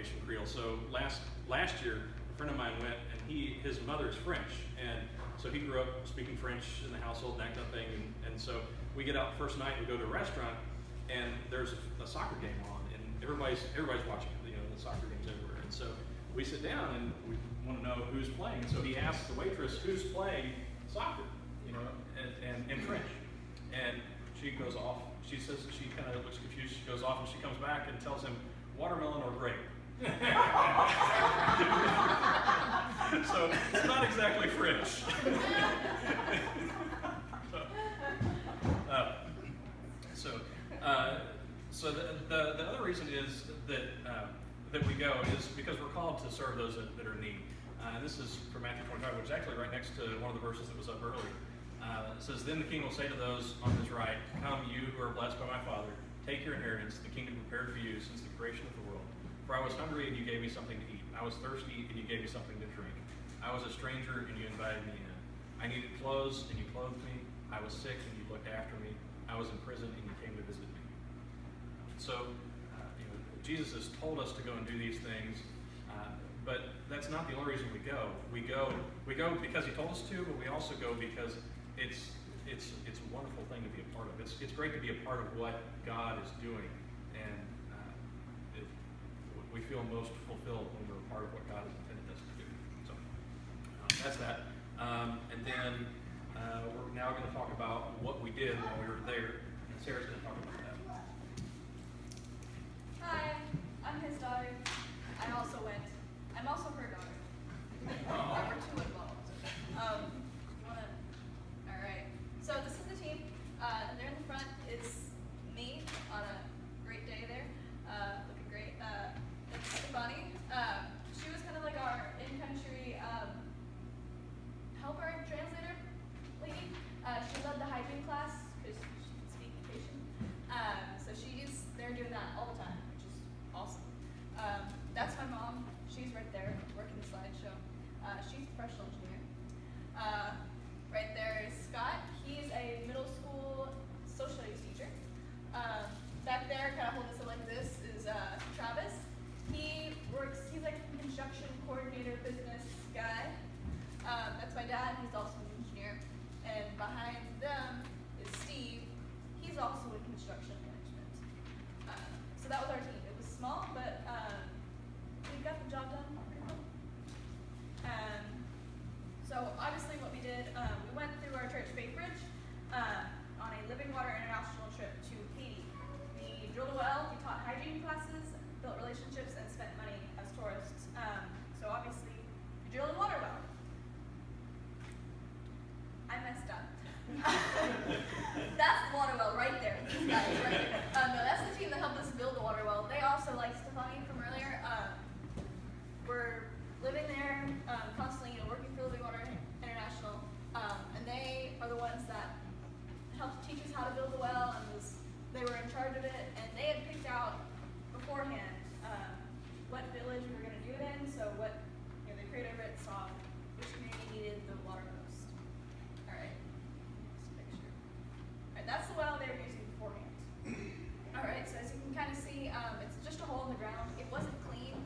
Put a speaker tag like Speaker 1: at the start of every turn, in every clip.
Speaker 1: Nation Creole. So last year, a friend of mine went, and his mother's French, and so he grew up speaking French in the household and that kind of thing. And so we get out first night, we go to a restaurant, and there's a soccer game on, and everybody's watching, the soccer games everywhere. And so we sit down and we want to know who's playing. And so he asks the waitress who's playing soccer, and in French. And she goes off. She says, she kind of looks confused. She goes off and she comes back and tells him watermelon or grape. So it's not exactly French. So the other reason is that we go is because we're called to serve those that are in need. This is from Matthew 25, which is actually right next to one of the verses that was up earlier. It says, "Then the king will say to those on his right, 'Come, you who are blessed by my Father, take your inheritance, the kingdom prepared for you since the creation of the world. For I was hungry, and you gave me something to eat. I was thirsty, and you gave me something to drink. I was a stranger, and you invited me in. I needed clothes, and you clothed me. I was sick, and you looked after me. I was in prison, and you came to visit me.'" So, Jesus has told us to go and do these things, but that's not the only reason we go. We go because He told us to, but we also go because it's a wonderful thing to be a part of. It's great to be a part of what God is doing, and we feel most fulfilled when we're a part of what God has intended us to do. So that's that. And then we're now going to talk about what we did while we were there, and Sarah's going to talk about that.
Speaker 2: Hi, I'm his daughter. I also went. I'm also her daughter. We're two involved. All right. So this is the team. And there in the front is me on a great day there, looking great. It's Bonnie. She was kind of like our in-country helper translator lady. She led the hygiene class because she can speak Haitian. So she's there doing that all the time, which is awesome. That's my mom. She's right there working the slideshow. She's a professional engineer. Right there is Scott. He's a middle school social studies teacher. Back there, kind of holding us like this, is Travis. He's like a construction coordinator, business guy. That's my dad. He's also an engineer. And behind them is Steve. He's also in construction management. So that was our team. It was small, but we got the job done pretty well. So obviously what we did, we went through our church faith bridge on a Living Water International trip to Haiti. We drilled a well, we taught hygiene classes, built relationships, and spent money as tourists. So obviously, we drilled a water well. I messed up. That's the water well right there. These guys right there. No, that's the team that helped us build the water well. They also, like Stefani from earlier, were living there constantly, working for Living Water International, and they are the ones that helped teach us how to build the well, and they were in charge of it, and they had picked out beforehand what village we were going to do it in, so they prayed over it, saw which community needed the water most. All right, just a picture. All right, that's the well they were using beforehand. All right, so as you can kind of see, it's just a hole in the ground. It wasn't clean.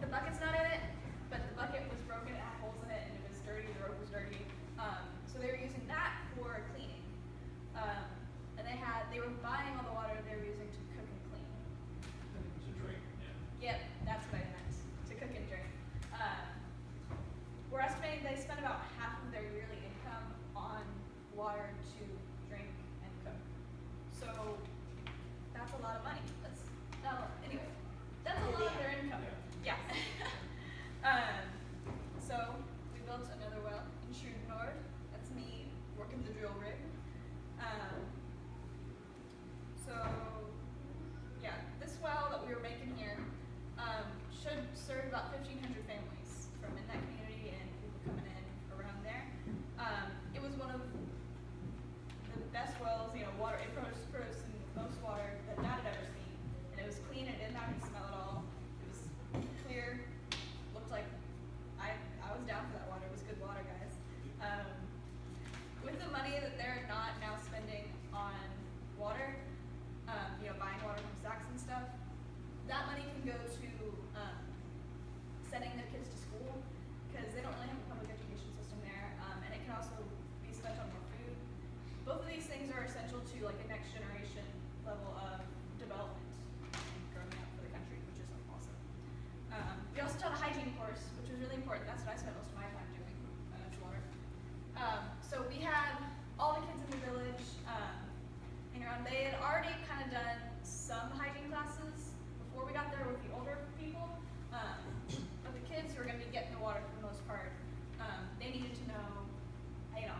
Speaker 2: The bucket's not in it, but the bucket was broken, it had holes in it, and it was dirty, the rope was dirty. So they were using that for cleaning. And they were buying all the water they were using to cook and clean.
Speaker 1: To drink, yeah.
Speaker 2: Yep, that's what I meant, to cook and drink. We're estimating they spend about half of their yearly income on water to drink and cook. So that's a lot of money. Anyway, that's a lot of their income. Yeah. So we built another well in Shrewd Nord. That's me working the drill rig. So yeah, this well that we were making here should serve about 1,500 families from in that community and people coming in around there. It was one of the best wells, water. It produced the most water that Dad had ever seen, and it was clean. It didn't have any smell at all. It was clear. Looked like I was down for that water. It was good water, guys. With the money that they're not now spending on water, buying water from Saks and stuff, that money can go to what I spent most of my time doing at water. So we had all the kids in the village hang around. They had already kind of done some hygiene classes before we got there with the older people. But the kids who were going to be getting the water for the most part, they needed to know,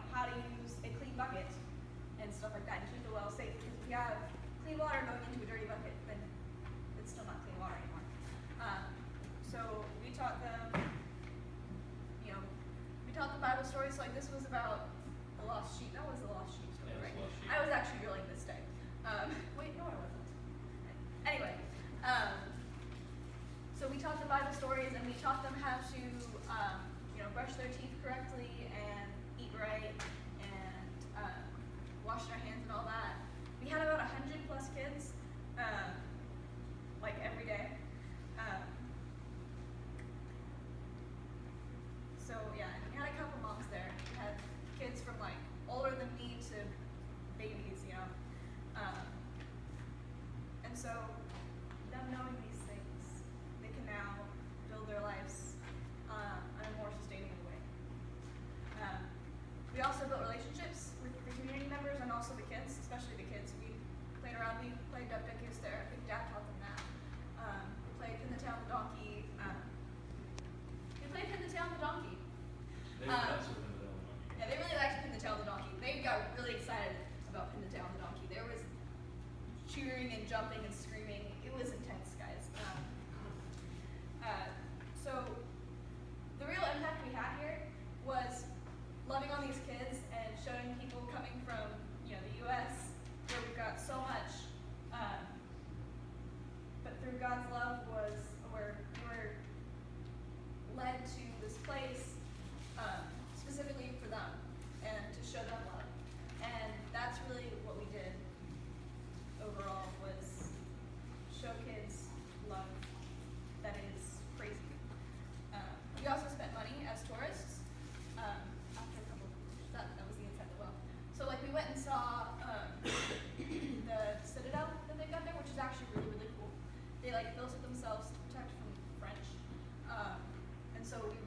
Speaker 2: how to use a clean bucket and stuff like that, and keep the well safe. Because if you have clean water going into a dirty bucket, then it's still not clean water anymore. So we taught them, we taught the Bible stories. So like this was about the lost sheep. That was the lost sheep story,
Speaker 1: Yeah,
Speaker 2: right?
Speaker 1: lost sheep.
Speaker 2: I was actually drilling this day. Wait, no, I wasn't. Anyway, so we taught the Bible stories, and we taught them how to, brush their teeth correctly and eat right and wash their hands and all that. We had about 100 plus kids, like every day. So yeah, and we had a couple moms there. We had kids from like older than me to babies, and so them knowing these things, they can now build their lives in a more sustainable way. We also built relationships with the community members and also the kids, especially the kids. We played around. We played duck duck goose there. I think Dad taught them that. We played pin the tail on the donkey. We played pin the tail on the donkey.
Speaker 1: They were nuts with them, though.
Speaker 2: Yeah, they really liked pin the tail on the donkey. They got really excited about pin the tail on the donkey. There was cheering and jumping and screaming. It was intense, guys. So the real impact we had here was loving on these kids and showing people coming from the U.S. where we've got so much, but through God's love was where we were led to this place specifically for them and to show them love. And that's really what we did overall, was show kids love that is crazy. We also spent money as tourists. After a couple of that was the inside of the well. So like we went and saw the citadel that they've got there, which is actually really, really cool. They like built it themselves to protect from the French. And so we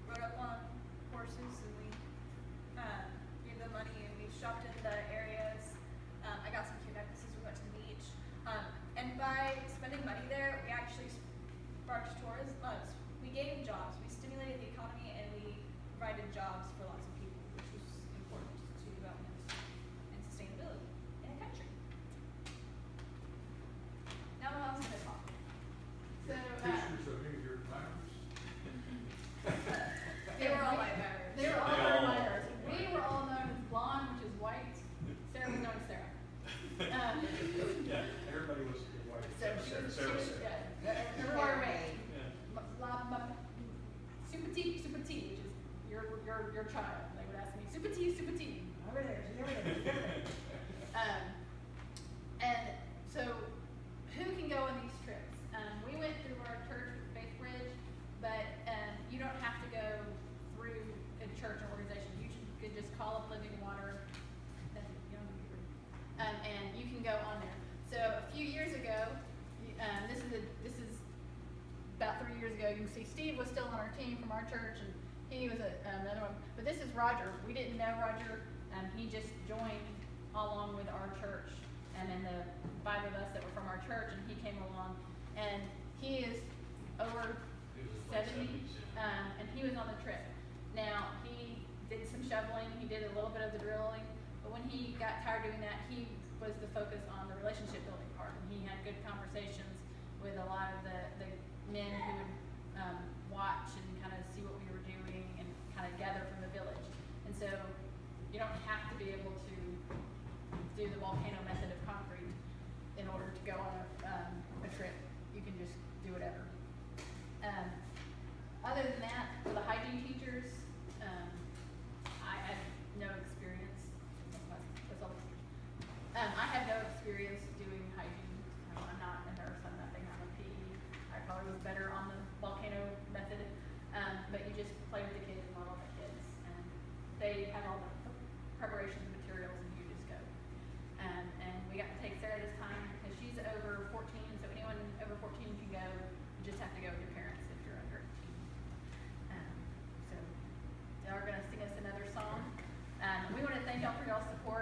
Speaker 2: rode up on horses and we gave them money and we shopped in the areas. I got some cute necklaces. We went to the beach. And by spending money there, we actually sparked tourism. We gave jobs. We stimulated the economy and we provided jobs for lots of people, which was important to development and sustainability in a country. Now my mom's gonna talk. So
Speaker 3: Pictures of any of your climbers?
Speaker 2: they were all light bearers.
Speaker 4: They were all
Speaker 1: They
Speaker 4: our
Speaker 1: all-
Speaker 4: minors. We were all known as blonde, which is white. Sarah was known as Sarah.
Speaker 1: Yeah.
Speaker 3: Everybody was white.
Speaker 4: So she was,
Speaker 1: Sarah.
Speaker 4: yeah, her maid.
Speaker 1: Yeah.
Speaker 4: Super T, which is your child. They would ask me, Super T. Over there, she's over there. And so, who can go on these trips? We went through our church with Faith Bridge, but you don't have to go through a church or organization. You could just call up Living Water, and you can go on there. So a few years ago, this is about 3 years ago. You can see Steve was still on our team from our church, and he was another one. But this is Roger. We didn't know Roger. He just joined along with our church, and then the 5 of us that were from our church, and he came along, and he is over
Speaker 1: It was like
Speaker 4: 70,
Speaker 1: 70s, yeah.
Speaker 4: and he was on the trip. Now, he did some shoveling, he did a little bit of the drilling, but when he got tired doing that, he was the focus on the relationship building part, and he had good conversations with a lot of the men who would watch and kind of see what we were doing and kind of gather from the village. And so, you don't have to be able to do the volcano method of concrete in order to go on a trip. You can just do whatever. Other than that, for the hygiene teachers, I had no experience. That's all the teachers. I had no experience doing hygiene. I'm not a nurse. I'm nothing. I'm a PE. I probably was better on the volcano method. But you just play with the kids and model the kids, and they have all the preparation materials, and you just go. And we got to take Sarah this time because she's over 14. So anyone over 14 can go. You just have to go with your parents if you're under 18. So don't forget to